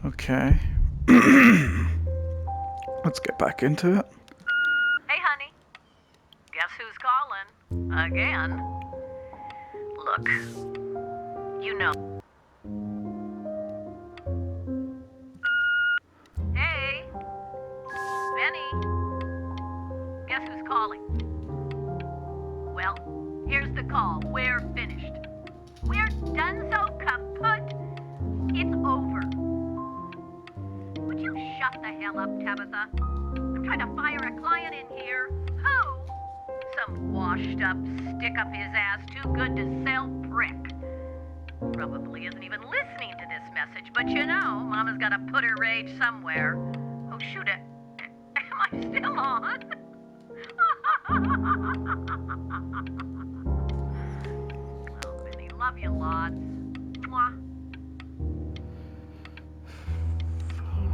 Okay. Let's get back into it. Hey, honey. Guess who's calling? Again. Look, you know. Hey, Benny. Guess who's calling? Well, here's the call. We're finished. We're done so kaput. It's over. Would you shut the hell up, Tabitha? I'm trying to fire a client in here. Who? Some washed up, stick up his ass, too good to sell prick. Probably isn't even listening to this message, but you know, Mama's gotta put her rage somewhere. Oh, shoot it. Am I still on? Well, Benny, love you lots. Mwah.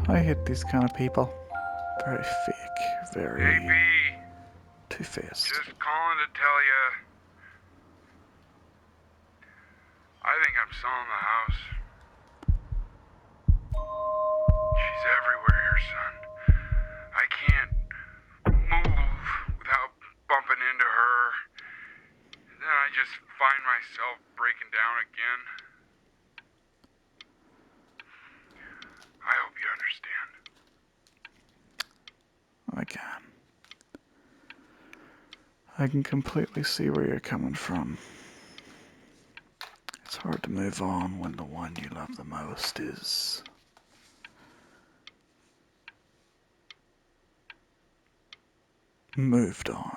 I hate these kind of people. Very fake, very Hey, B. two-faced. Just calling to tell you. I think I'm selling the house. She's everywhere here, son. I can't move without bumping into her. And then I just find myself breaking down again. I hope you understand. I can. I can completely see where you're coming from. It's hard to move on when the one you love the most is moved on.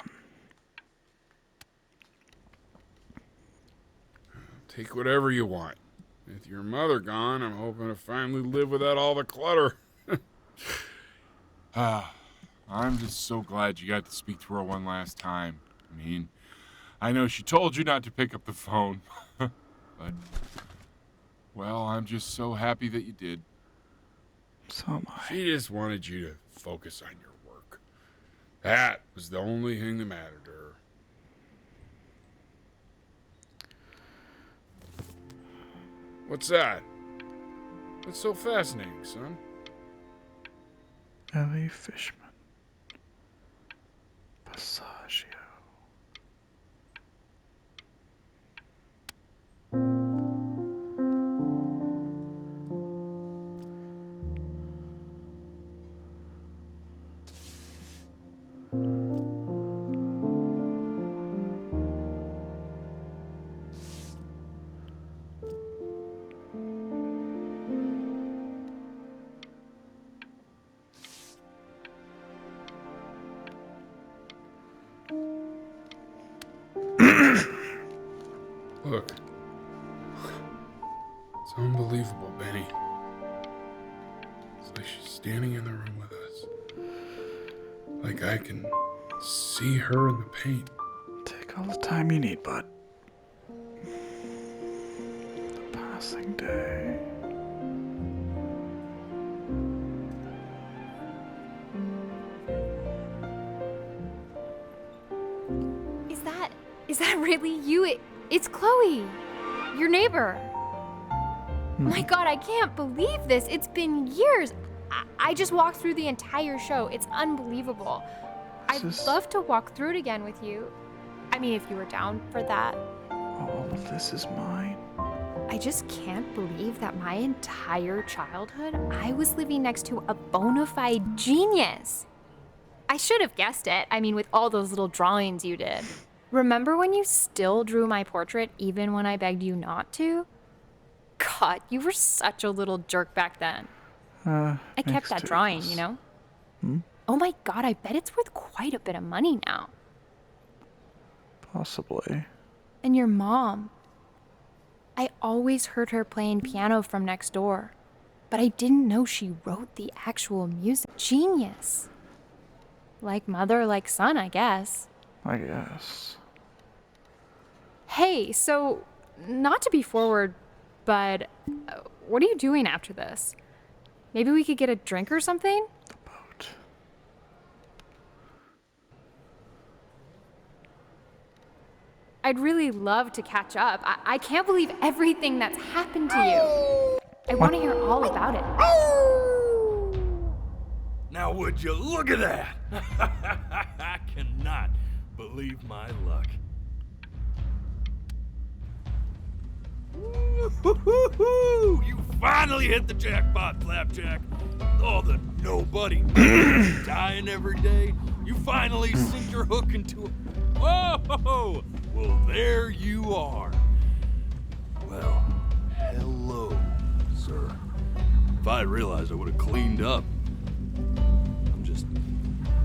Take whatever you want. With your mother gone, I'm hoping to finally live without all the clutter. I'm just so glad you got to speak to her one last time. I mean, I know she told you not to pick up the phone, but, well, I'm just so happy that you did. So am I. She just wanted you to focus on your work. That was the only thing that mattered to her. What's that? What's so fascinating, son? Ellie Fishman. Passaggio. Look. It's unbelievable, Benny. It's like she's standing in the room with us. Like I can see her in the paint. Take all the time you need, bud. The passing day. Is that really you? It's Chloe, your neighbor. My God, I can't believe this. It's been years. I just walked through the entire show. It's unbelievable. I'd love to walk through it again with you. I mean, if you were down for that. All of this is mine. I just can't believe that my entire childhood, I was living next to a bona fide genius. I should have guessed it. I mean, with all those little drawings you did. Remember when you still drew my portrait even when I begged you not to? God, you were such a little jerk back then. I kept that drawing, you know? Oh my God, I bet it's worth quite a bit of money now. Possibly. And your mom. I always heard her playing piano from next door, but I didn't know she wrote the actual music. Genius. Like mother, like son, I guess. I guess. Hey, so, not to be forward, but what are you doing after this? Maybe we could get a drink or something? The boat. I'd really love to catch up. I can't believe everything that's happened to you. I want to hear all about it. Now would you look at that? I cannot believe my luck. Woo-hoo-hoo-hoo! You finally hit the jackpot, Flapjack. All the nobody dying every day. You finally sink your hook into a... Whoa! Well, there you are. Well, hello, sir. If I had realized, I would have cleaned up. I'm just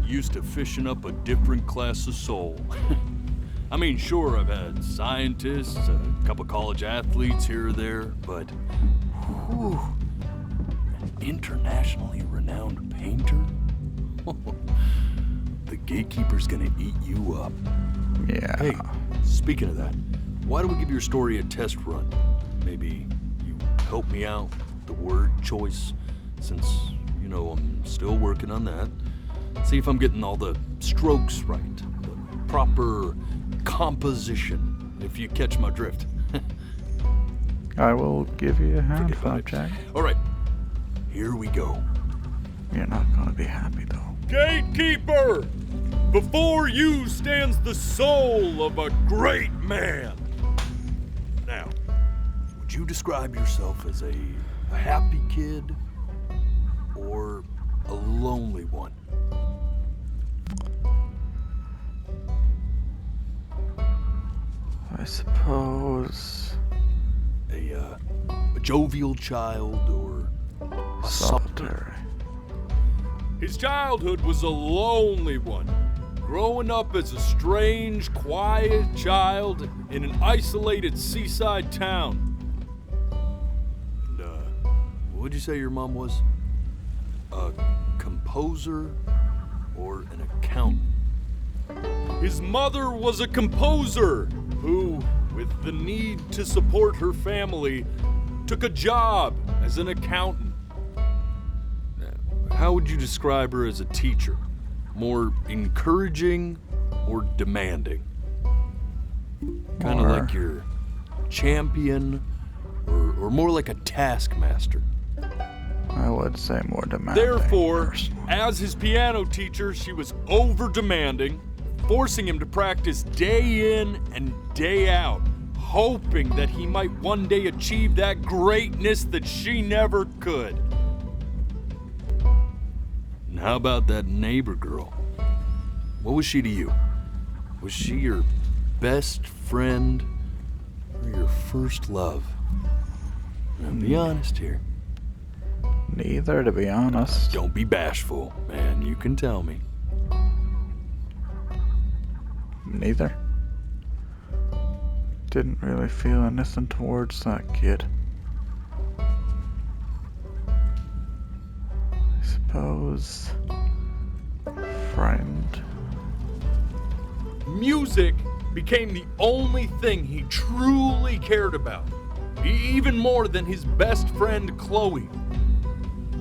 used to fishing up a different class of soul. I mean, sure, I've had scientists, a couple college athletes here or there, but whew, an internationally renowned painter? The gatekeeper's gonna eat you up. Yeah. Hey, speaking of that, why don't we give your story a test run? Maybe you help me out with the word choice, since, you know, I'm still working on that. See if I'm getting all the strokes right, the proper composition, if you catch my drift. I will give you a hand, Forget about it. Flapjack. All right, here we go. You're not gonna be happy though. Gatekeeper! Before you stands the soul of a great man. Now, would you describe yourself as a happy kid or a lonely one? I suppose A jovial child or a solitary. His childhood was a lonely one, growing up as a strange, quiet child in an isolated seaside town. And, what'd you say your mom was? A composer or an accountant? His mother was a composer who, with the need to support her family, took a job as an accountant. How would you describe her as a teacher? More encouraging or demanding? Kind of like your champion or more like a taskmaster? I would say more demanding. Therefore, personally. as his piano teacher, she was over-demanding, forcing him to practice day in and day out, hoping that he might one day achieve that greatness that she never could. And how about that neighbor girl? What was she to you? Was she your best friend or your first love? Now, be honest here. Neither, to be honest. Don't be bashful, man. You can tell me. Neither. Didn't really feel anything towards that kid. I suppose friend. Music became the only thing he truly cared about, even more than his best friend Chloe.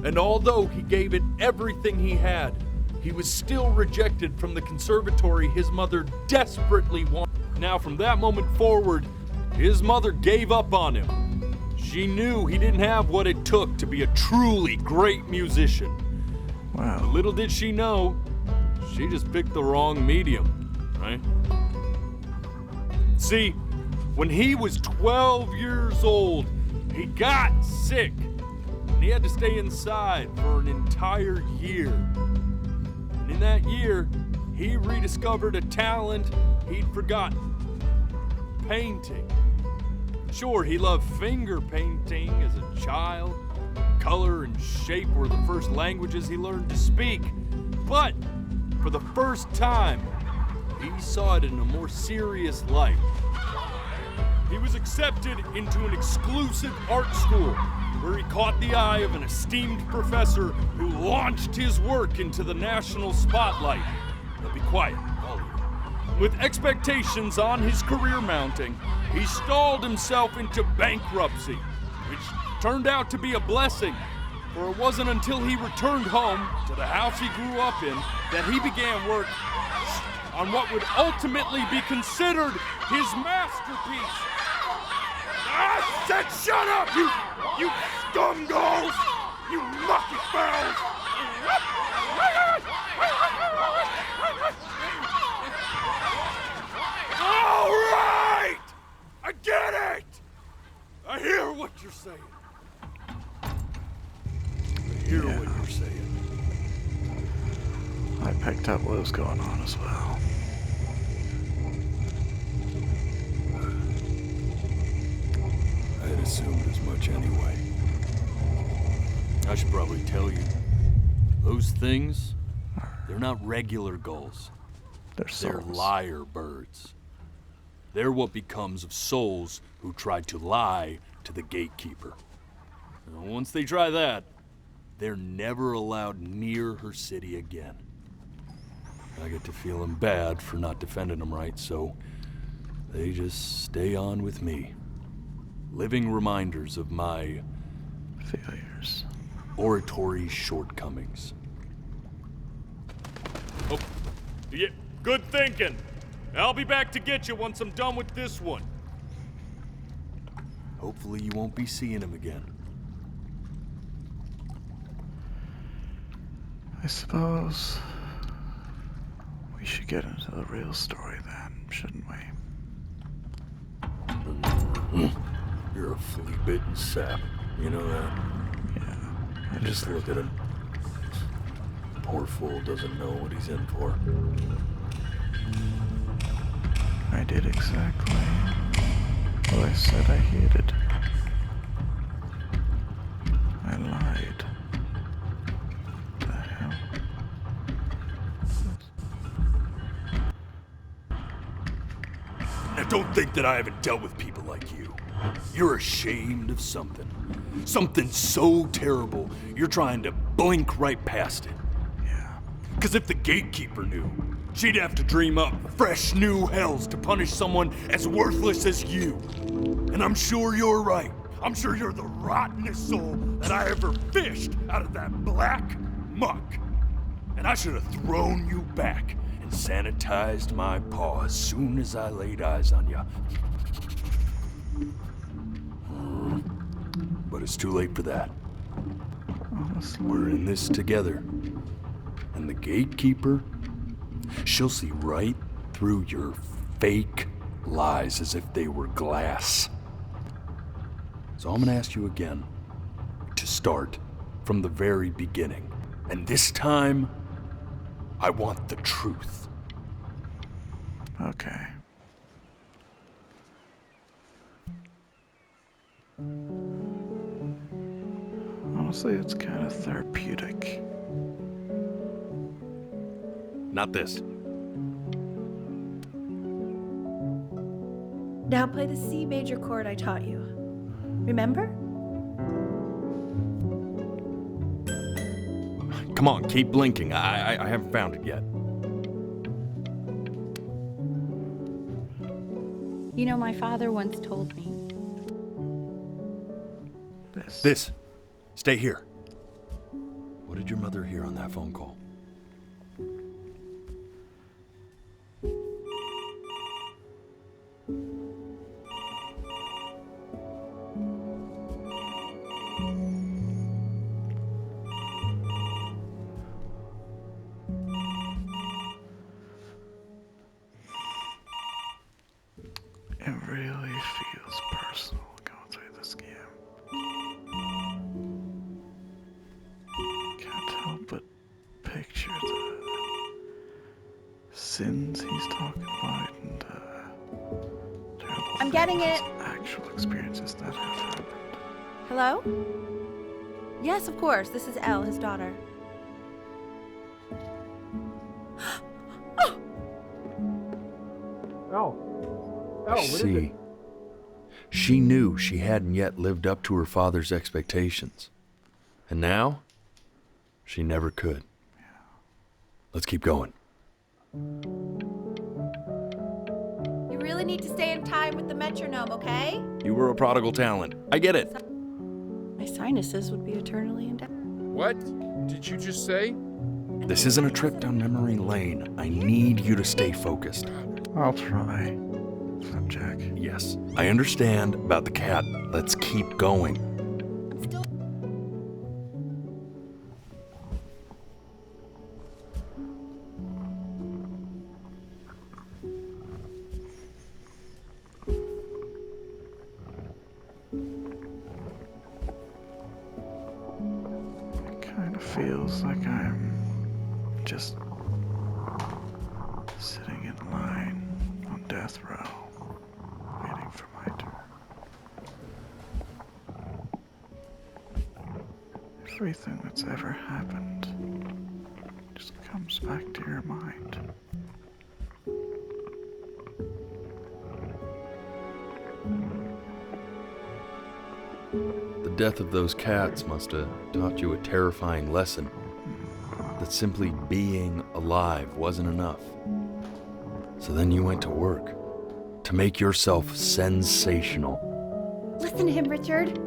And although he gave it everything he had, he was still rejected from the conservatory his mother desperately wanted. Now, from that moment forward, his mother gave up on him. She knew he didn't have what it took to be a truly great musician. Wow. But little did she know, she just picked the wrong medium, right? See, when he was 12 years old, he got sick, and he had to stay inside for an entire year. And in that year, he rediscovered a talent he'd forgotten: painting. Sure, he loved finger painting as a child. Color and shape were the first languages he learned to speak. But for the first time, he saw it in a more serious light. He was accepted into an exclusive art school where he caught the eye of an esteemed professor who launched his work into the national spotlight. Now be quiet, all of you. With expectations on his career mounting, he stalled himself into bankruptcy, which turned out to be a blessing, for it wasn't until he returned home to the house he grew up in that he began work on what would ultimately be considered his masterpiece. I said shut up, you scum saying. I hear what you're saying. I picked up what was going on as well. I had assumed as much anyway. I should probably tell you. Those things, they're not regular gulls. They're They're souls. liar birds. They're what becomes of souls who tried to lie to the gatekeeper. And once they try that, they're never allowed near her city again. I get to feeling bad for not defending them right, so they just stay on with me. Living reminders of my Failures. oratory shortcomings. Oh, yeah, good thinking. I'll be back to get you once I'm done with this one. Hopefully you won't be seeing him again. I suppose we should get into the real story then, shouldn't we? You're a flea-bitten sap. You know that? Yeah. Just look at him. Poor fool doesn't know what he's in for. I did exactly what I said I hated. I lied. What the hell? Now don't think that I haven't dealt with people like you. You're ashamed of something. Something so terrible, you're trying to blink right past it. Yeah. Because if the gatekeeper knew, she'd have to dream up fresh new hells to punish someone as worthless as you. And I'm sure you're right. I'm sure you're the rottenest soul that I ever fished out of that black muck. And I should have thrown you back and sanitized my paw as soon as I laid eyes on you. But it's too late for that. Honestly. We're in this together. And the gatekeeper, she'll see right through your fake lies as if they were glass. So I'm gonna ask you again to start from the very beginning. And this time, I want the truth. Okay. Honestly, it's kind of therapeutic. Not this. Now play the C major chord I taught you. Remember? Come on, keep blinking. I haven't found it yet. You know, my father once told me. This. Stay here. What did your mother hear on that phone call? It really feels personal going through this game. Can't help but picture the sins he's talking about and terrible I'm getting things, it. actual experiences that have happened. Hello? Yes, of course. This is Elle, his daughter. See, she knew she hadn't yet lived up to her father's expectations. And now, she never could. Let's keep going. You really need to stay in time with the metronome, okay? You were a prodigal talent. I get it. My sinuses would be eternally indebted. What did you just say? This isn't a trip down memory lane. I need you to stay focused. I'll try. Jack. Yes, I understand about the cat. Let's keep going. It feels like I'm just sitting in line on death row, waiting for my turn. Everything that's ever happened just comes back to your mind. The death of those cats must have taught you a terrifying lesson. That simply being alive wasn't enough. So then you went to work to make yourself sensational. Listen to him, Richard.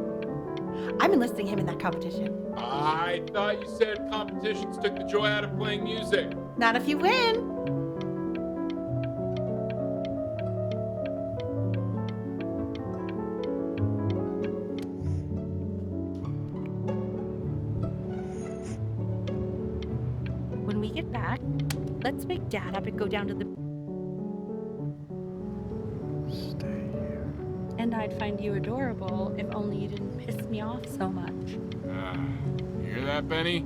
I'm enlisting him in that competition. I thought you said competitions took the joy out of playing music. Not if you win. When we get back, let's wake Dad up and go down to the... Stay here. And I'd find you adorable if only you didn't piss me off so much. You hear that, Benny?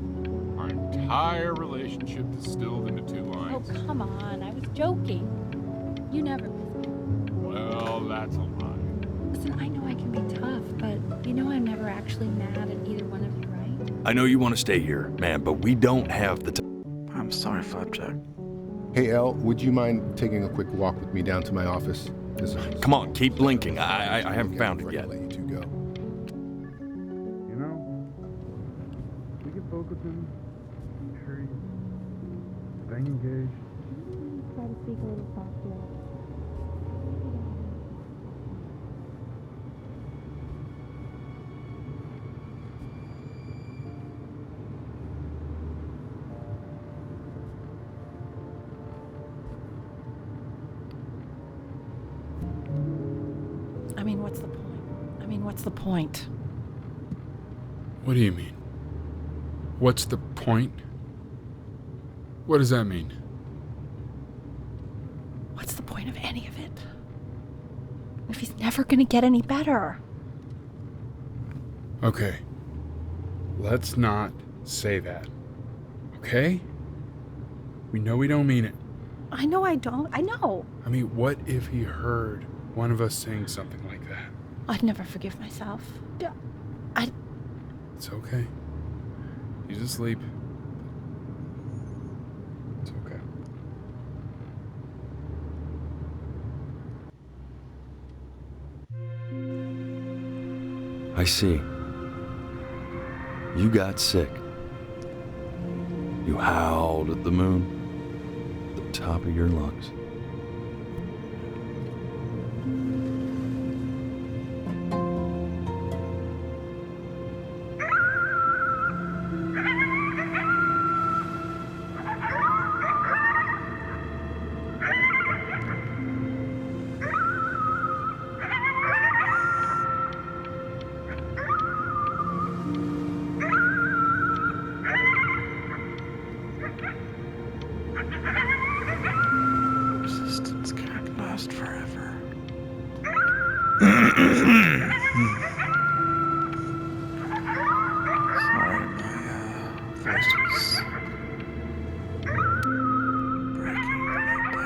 Our entire relationship distilled into 2 Oh, lines. come on. I was joking. You never listen. Well, that's a lie. Listen, I know I can be tough, but you know I'm never actually mad at either one of you, right? I know you want to stay here, man, but we don't have the time. I'm sorry, Flapjack. Hey, Elle, would you mind taking a quick walk with me down to my office? Come on, keep blinking. I haven't found it yet. Let you two go. You know, we get focused in trees, staying engaged. Try to speak a little softer. What's the point? What do you mean? What's the point? What does that mean? What's the point of any of it? If he's never gonna get any better. Okay. Let's not say that. Okay? We know we don't mean it. I know I don't. I know. I mean, what if he heard one of us saying something like that? I'd never forgive myself. It's okay. He's asleep. It's okay. I see. You got sick. You howled at the moon, at the top of your lungs. Resistance can't last forever. Sorry, my voice was breaking out there.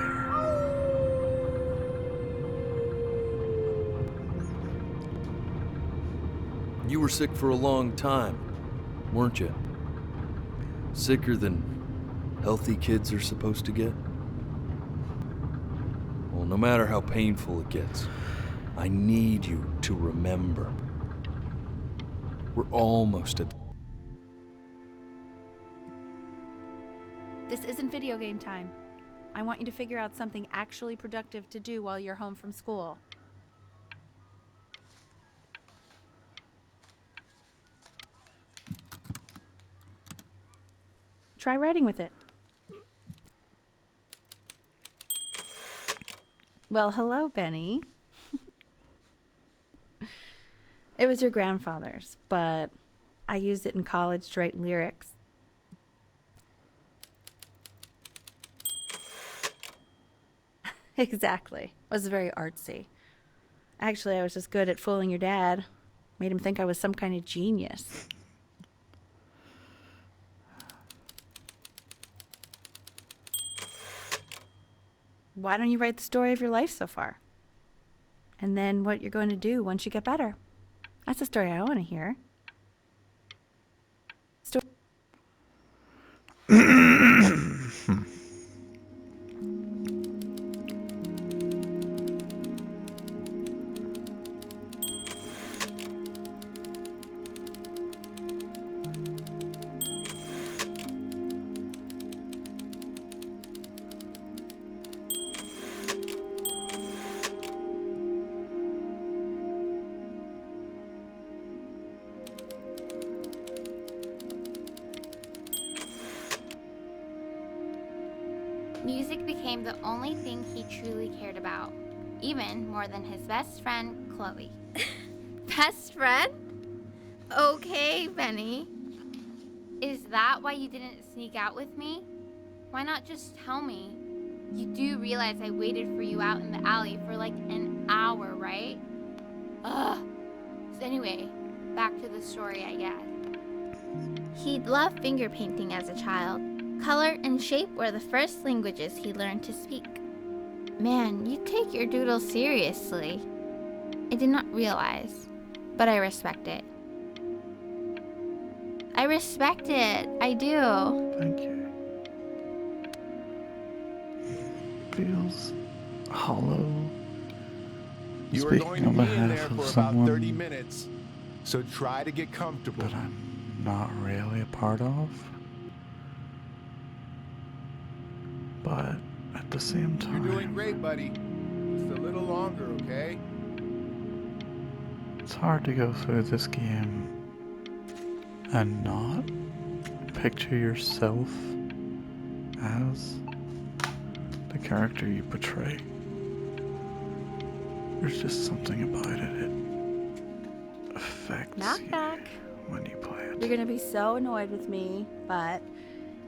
You were sick for a long time, weren't you? Sicker than healthy kids are supposed to get? Well, no matter how painful it gets, I need you to remember. We're almost at... This isn't video game time. I want you to figure out something actually productive to do while you're home from school. Try writing with it. Well, hello, Benny. It was your grandfather's, but I used it in college to write lyrics. Exactly. It was very artsy. Actually, I was just good at fooling your dad. Made him think I was some kind of genius. why don't you write the story of your life so far? And then what you're going to do once you get better. That's the story I want to hear. Music became the only thing he truly cared about, even more than his best friend, Chloe. Best friend? Okay, Benny. Is that why you didn't sneak out with me? Why not just tell me? You do realize I waited for you out in the alley for like an hour, right? Ugh. So anyway, back to the story, I guess. He'd loved finger painting as a child. Color and shape were the first languages he learned to speak. Man, you take your doodle seriously. I did not realize, but I respect it. I respect it. I do. Thank you. Feels hollow. You are Speaking going to on be in behalf there of for about someone 30 minutes, so try to get comfortable. that I'm not really a part of. But at the same time, You're doing great, buddy. Just a little longer, okay? it's hard to go through this game and not picture yourself as the character you portray. There's just something about it. It affects Knock, you knock. when you play it. You're going to be so annoyed with me, but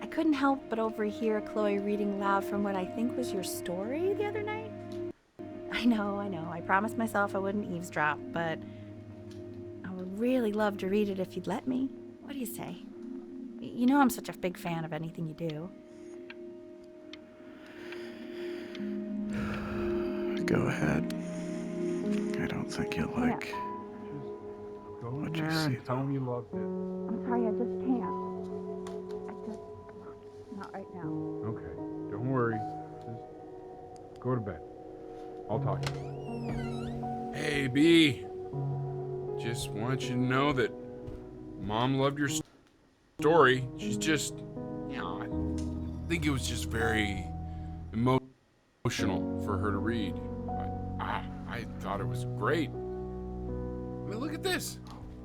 I couldn't help but overhear Chloe reading loud from what I think was your story the other night. I know. I promised myself I wouldn't eavesdrop, but I would really love to read it if you'd let me. What do you say? You know I'm such a big fan of anything you do. Go ahead. I don't think you'll like Go what in you there see. and tell him you loved it. I'm sorry, I just can't. Not right now. Okay, don't worry. Just go to bed. I'll talk to you. Hey, B. Just want you to know that Mom loved your story. She's just, I think it was just very emotional for her to read. But I thought it was great. I mean, look at this.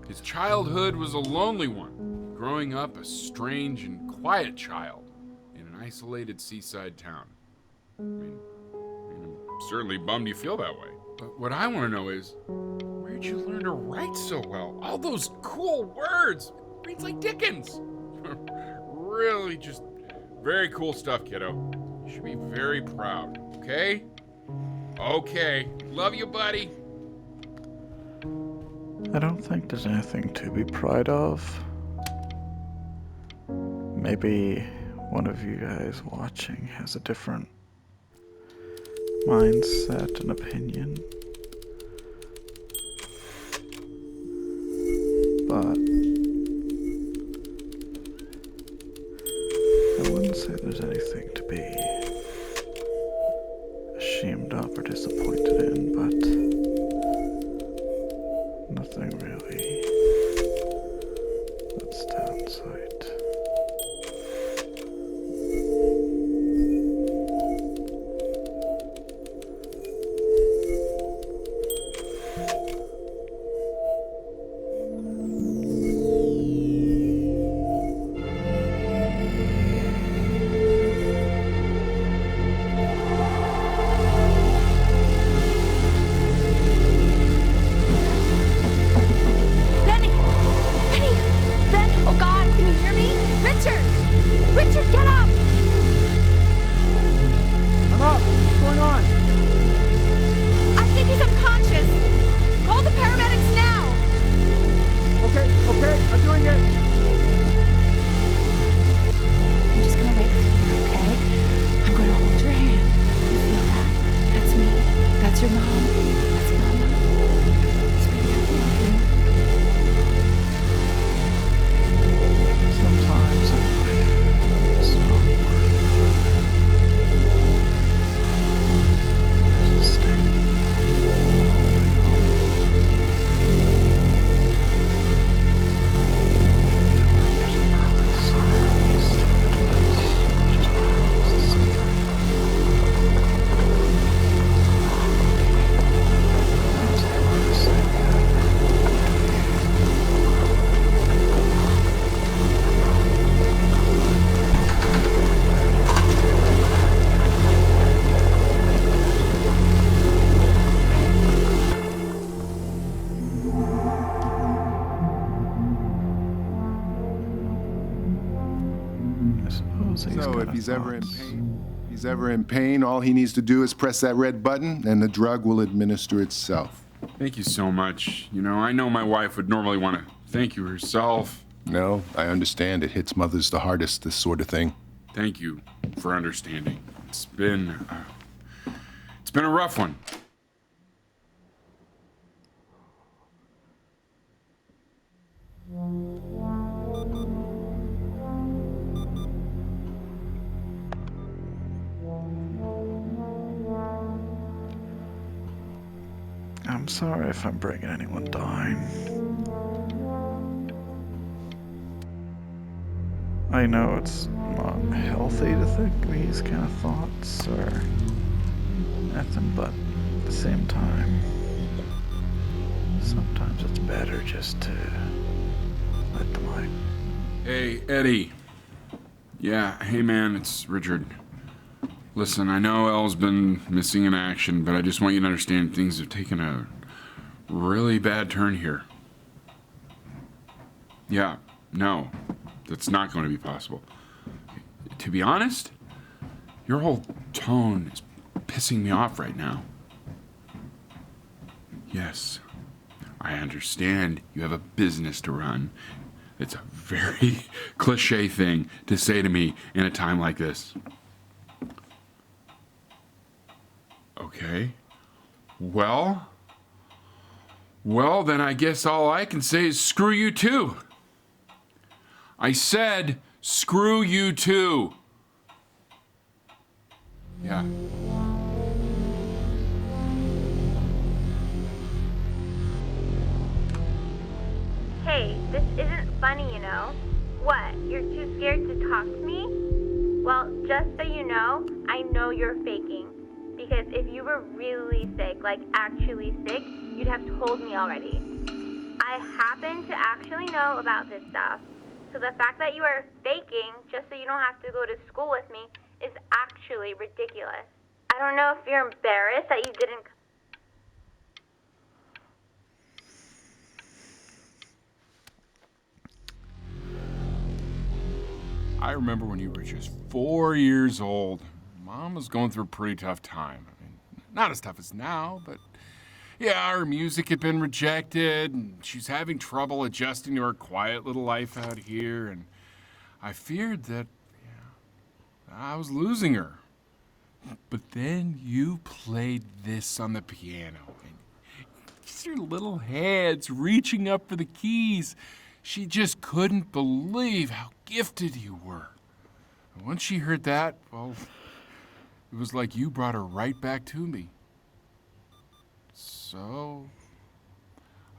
His childhood was a lonely one, growing up a strange and quiet child in an isolated seaside town. I mean, I'm certainly bummed you feel that way. But what I want to know is, where'd you learn to write so well? All those cool words. Reads like Dickens. Really just very cool stuff, kiddo. You should be very proud, okay? Okay. Love you, buddy. I don't think there's anything to be proud of. Maybe one of you guys watching has a different mindset and opinion. But I wouldn't say there's anything to be ashamed of or disappointed in, but nothing really that's downside. knows he's So got if he's thoughts. ever in pain, all he needs to do is press that red button and the drug will administer itself. Thank you so much. You know, I know my wife would normally want to thank you herself. No, I understand. It hits mothers the hardest, this sort of thing. Thank you for understanding. It's been a rough one. I'm sorry if I'm bringing anyone down. I know it's not healthy to think these kind of thoughts or nothing, but at the same time, sometimes it's better just to let them out. Hey, Eddie. Yeah, hey man, it's Richard. Listen, I know Elle's been missing in action, but I just want you to understand things have taken a really bad turn here. Yeah, no, that's not going to be possible. To be honest, your whole tone is pissing me off right now. Yes, I understand you have a business to run. It's a very cliche thing to say to me in a time like this. Okay. Well, then I guess all I can say is screw you too. I said screw you too. Yeah. Hey, this isn't funny, you know. What, you're too scared to talk to me? Well, just so you know you're faking. Because if you were really sick, like actually sick, you'd have told me already. I happen to actually know about this stuff. So the fact that you are faking just so you don't have to go to school with me is actually ridiculous. I don't know if you're embarrassed that you didn't... I remember when you were just 4 years old. Mom was going through a pretty tough time. I mean, not as tough as now, but yeah, her music had been rejected, and she's having trouble adjusting to her quiet little life out here, and I feared that I was losing her. But then you played this on the piano, and just your little hands reaching up for the keys. She just couldn't believe how gifted you were. And once she heard that, well, it was like you brought her right back to me. So,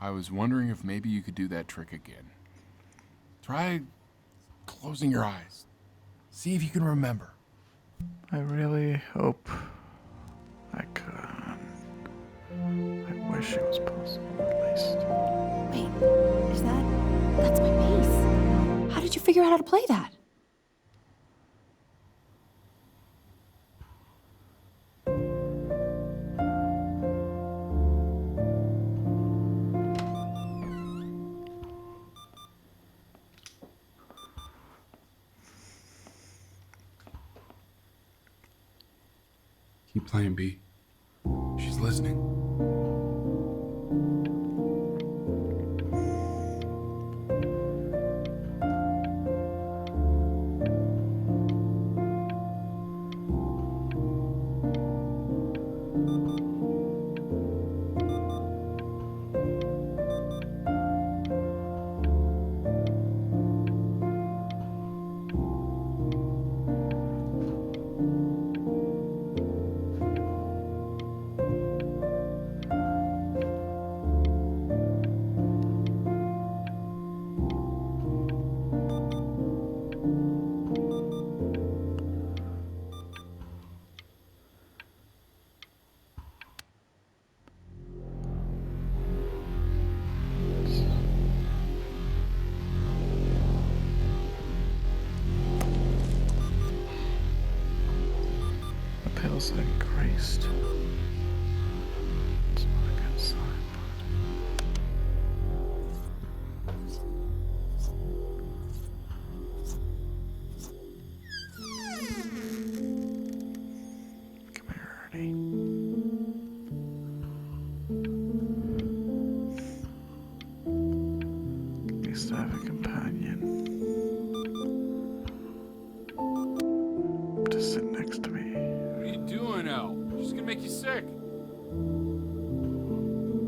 I was wondering if maybe you could do that trick again. Try closing your eyes. See if you can remember. I really hope I could. I wish it was possible, at least. Wait, that's my bass. How did you figure out how to play that? Keep playing, B. She's listening. The pills increased. It's not a good sign. companion to sit next to me. What are you doing, Elle? She's gonna make you sick.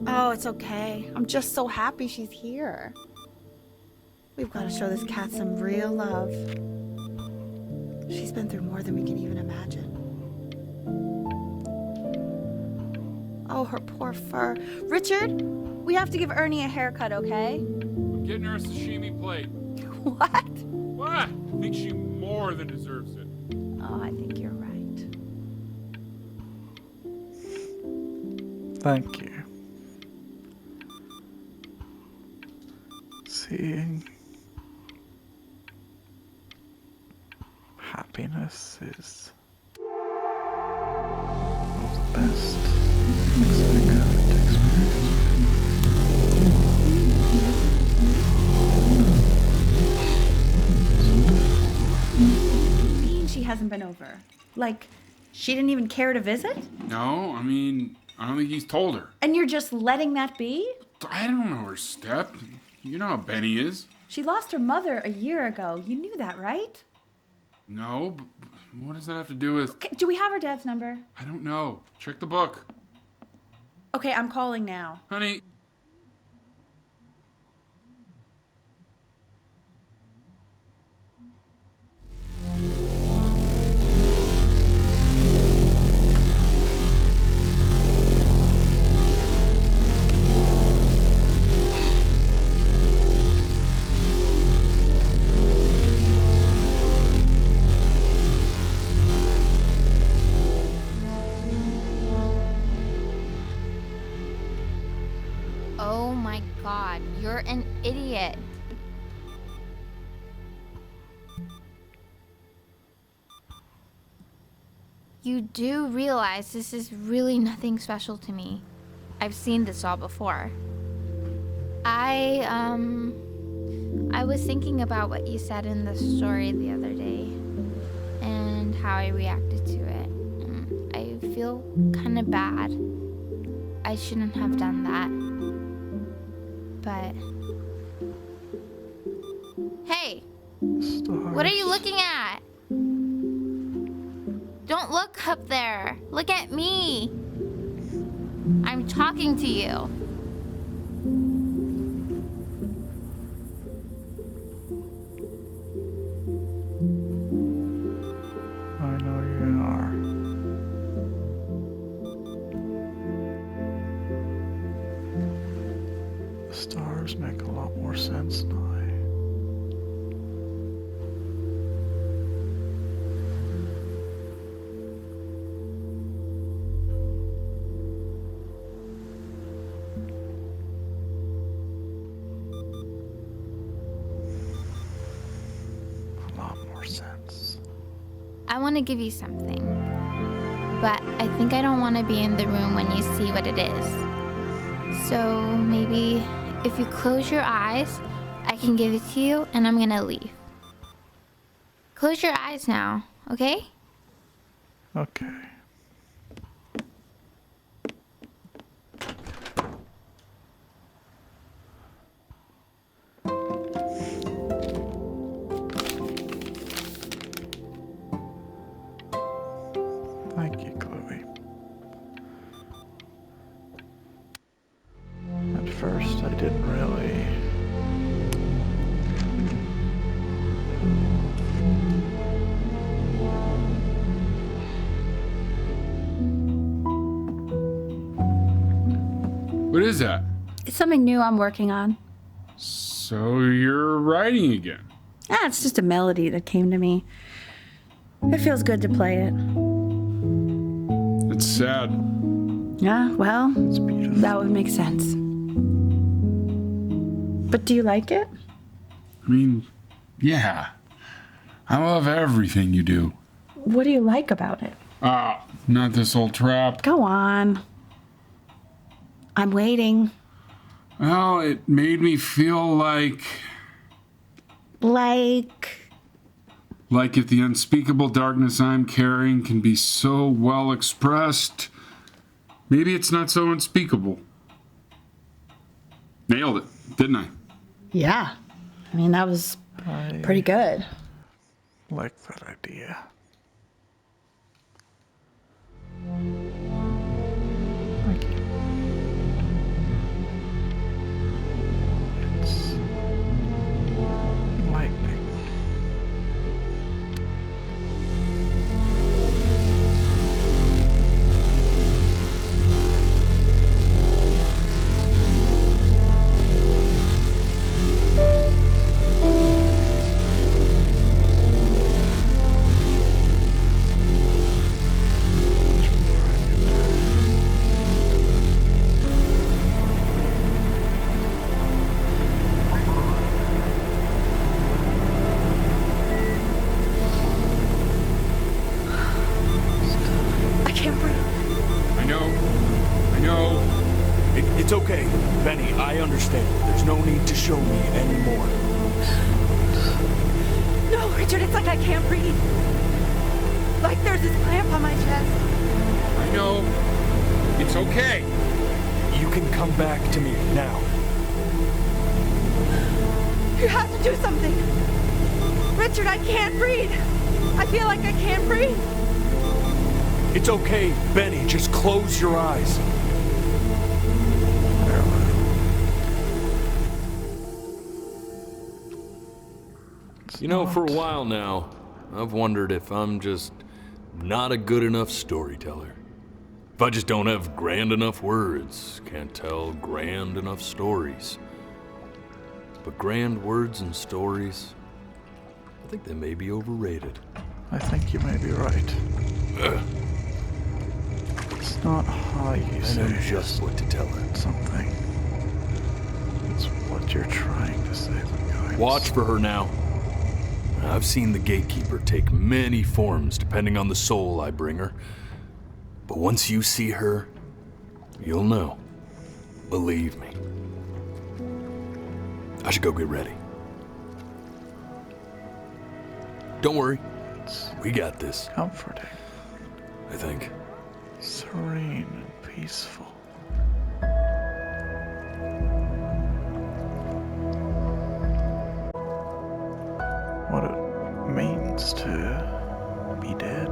Oh, it's okay. I'm just so happy she's here. We've got to show this cat some real love. She's been through more than we can even imagine. Oh, her poor fur. Richard, we have to give Ernie a haircut, okay? I'm getting her a sashimi plate. What? What? I think she more than deserves it. Oh, I think you're right. Thank you. Seeing happiness is one of the best things I could experience. What do you mean she hasn't been over? Like, she didn't even care to visit? No, I mean, I don't think he's told her. And you're just letting that be? I don't know her step. You know how Benny is. She lost her mother a year ago. You knew that, right? No, but what does that have to do with... Okay, do we have her dad's number? I don't know. Check the book. Okay, I'm calling now. Honey. Oh my god, you're an idiot. You do realize this is really nothing special to me. I've seen this all before. I was thinking about what you said in the story the other day and how I reacted to it. I feel kind of bad. I shouldn't have done that. But... Hey! Stars. What are you looking at? Don't look up there. Look at me. I'm talking to you. I know you are. The stars make a lot more sense now. A lot more sense. I want to give you something. But I think I don't want to be in the room when you see what it is. So maybe if you close your eyes, I can give it to you and I'm gonna leave. Close your eyes now, okay? Okay. Thank you, Chloe. At first, I didn't really... What is that? It's something new I'm working on. So you're writing again? Ah, it's just a melody that came to me. It feels good to play it. It's sad. Yeah, well, It's beautiful. that would make sense. But do you like it? I mean, yeah. I love everything you do. What do you like about it? Not this old trap. Go on. I'm waiting. Well, it made me feel like if the unspeakable darkness I'm carrying can be so well expressed, maybe it's not so unspeakable. Nailed it, didn't I? Yeah. I mean, that was pretty good. Like that idea. Thank you. It's lightning. I can't breathe. I know. It's okay, Benny, I understand. There's no need to show me anymore. No, Richard, it's like I can't breathe. Like there's this clamp on my chest. I know. It's okay. You can come back to me now. You have to do something. Richard, I can't breathe. I feel like I can't breathe. It's okay, Benny, just close your eyes. You know, for a while now, I've wondered if I'm just not a good enough storyteller. If I just don't have grand enough words, can't tell grand enough stories. But grand words and stories, I think they may be overrated. I think you may be right. It's not how you I say know just what to tell her. something. It's what you're trying to say that guides. Watch for her now. I've seen the gatekeeper take many forms depending on the soul I bring her. But once you see her, you'll know. Believe me. I should go get ready. Don't worry. We got this. Comforting, I think. serene, and peaceful. What it means to be dead.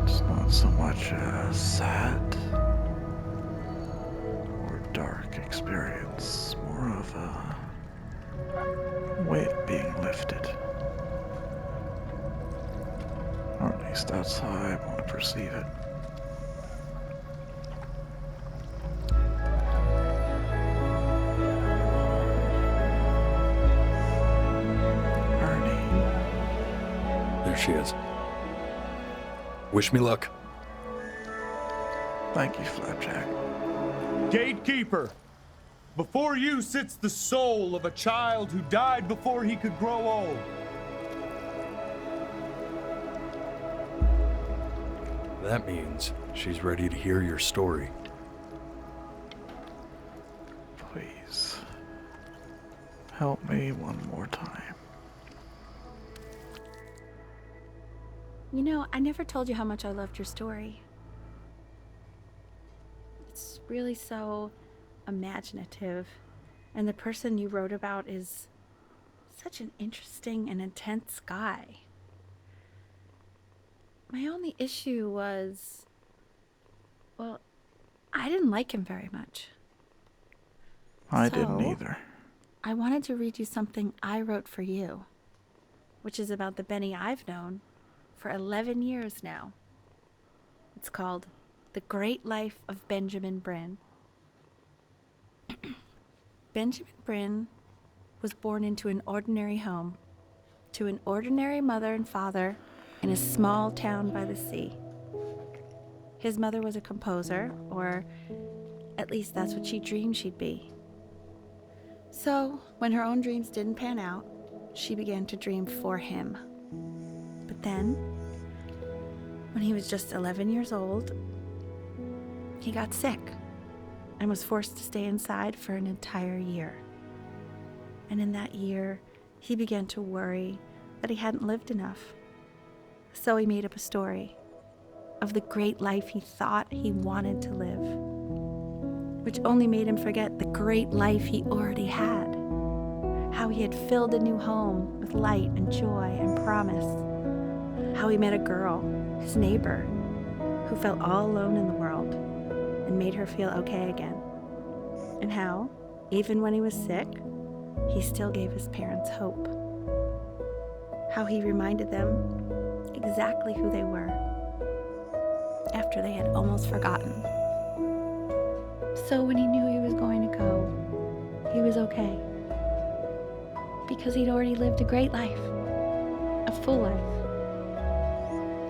It's not so much a sad or dark experience, more of a weight being lifted. Or at least that's how I want to perceive it. There she is. Wish me luck. Thank you, Flapjack. Gatekeeper, before you sits the soul of a child who died before he could grow old. That means she's ready to hear your story. Please, help me one more time. You know, I never told you how much I loved your story. It's really so imaginative, and the person you wrote about is such an interesting and intense guy. My only issue was, well, I didn't like him very much. I didn't either. I wanted to read you something I wrote for you, which is about the Benny I've known for 11 years now. It's called The Great Life of Benjamin Bryn. Benjamin Bryn was born into an ordinary home, to an ordinary mother and father in a small town by the sea. His mother was a composer, or at least that's what she dreamed she'd be. So, when her own dreams didn't pan out, she began to dream for him. But then, when he was just 11 years old, he got sick and was forced to stay inside for an entire year. And in that year, he began to worry that he hadn't lived enough. So he made up a story of the great life he thought he wanted to live, which only made him forget the great life he already had. How he had filled a new home with light and joy and promise. How he met a girl, his neighbor, who felt all alone in the world and made her feel okay again. And how, even when he was sick, he still gave his parents hope. How he reminded them exactly who they were after they had almost forgotten. So when he knew he was going to go, he was okay. Because he'd already lived a great life, a full life.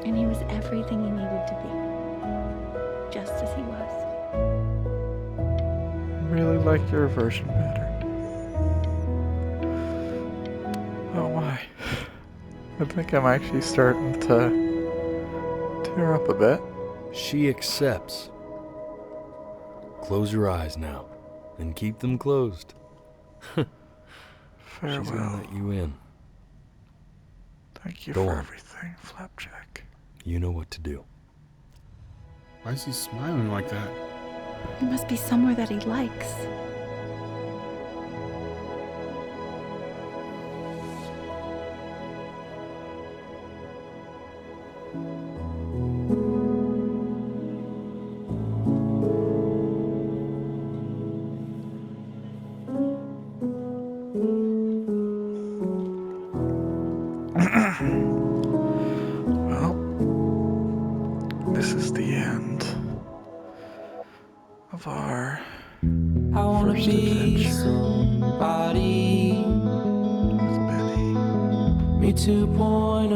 And he was everything he needed to be, just as he was. I really like your version better. Oh my. I think I'm actually starting to tear up a bit. She accepts. Close your eyes now, and keep them closed. Farewell. She's gonna let you in. Thank you Go for on. everything, Flapjack. You know what to do. Why is he smiling like that? It must be somewhere that he likes. Well, this is the end of our first adventure somebody, with Benny. me 2.0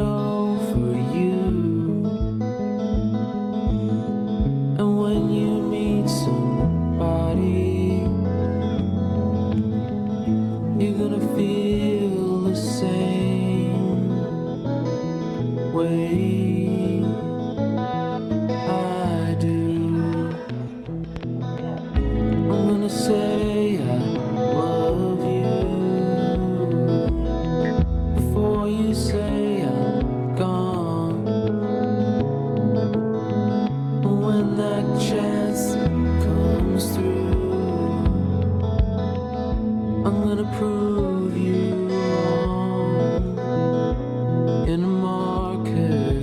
for you. And when you meet somebody, you're gonna feel the same way I do. I'm gonna say I love you before you say I'm gone. And when that chance comes through, I'm gonna prove you wrong. In a market,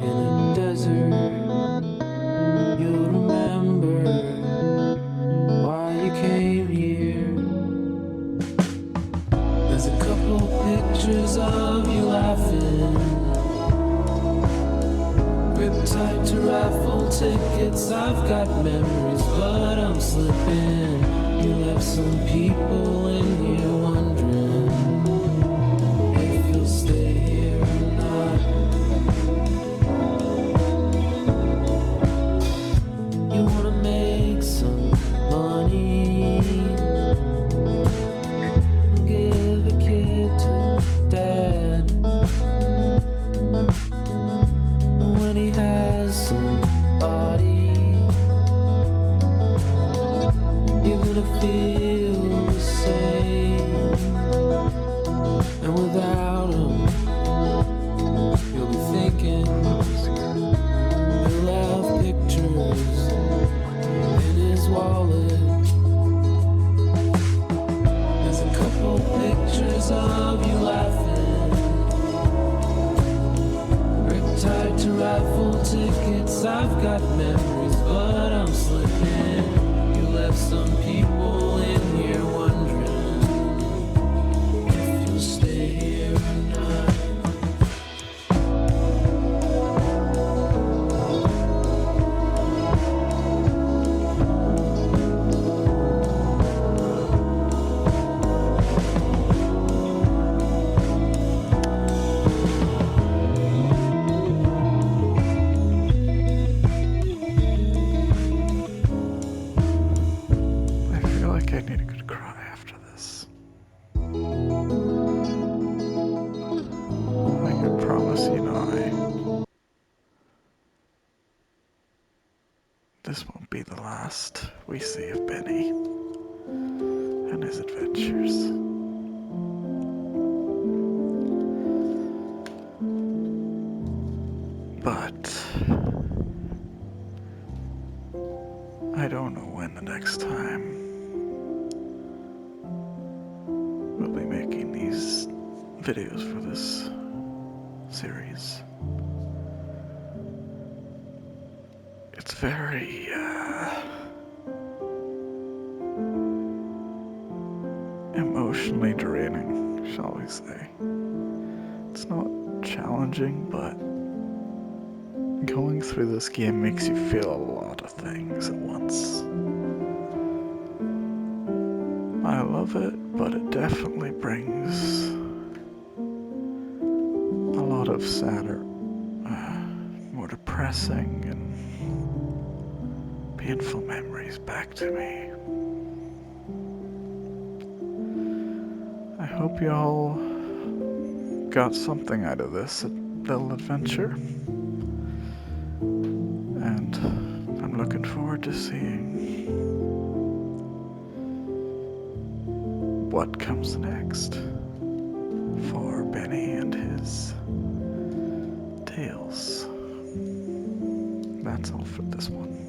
in a desert, you'll remember why you came here. There's a couple pictures of you laughing, gripped tight to raffle tickets. I've got memories, but I'm slipping. You left some people in here wondering if you'll stay here or not. You wanna make some money, give a kid to dad. When he has somebody, you're gonna feel the same. And without him, you'll be thinking he'll have pictures in his wallet. There's a couple pictures of you laughing, gripped tight to raffle tickets. I've got memories, but I'm slipping. You left some people in here wondering if you'll stay here or not. I feel like I need a good cry after this. I can promise you and this won't be the last we see of Benny and his adventures. But I don't know when the next time videos for this series. It's very, emotionally draining, shall we say. It's not challenging, but going through this game makes you feel a lot of things at once. I love it, but it definitely brings a lot of sadder, more depressing and painful memories back to me. I hope you all got something out of this little adventure. And I'm looking forward to seeing what comes next for Benny and his tales. That's all for this one.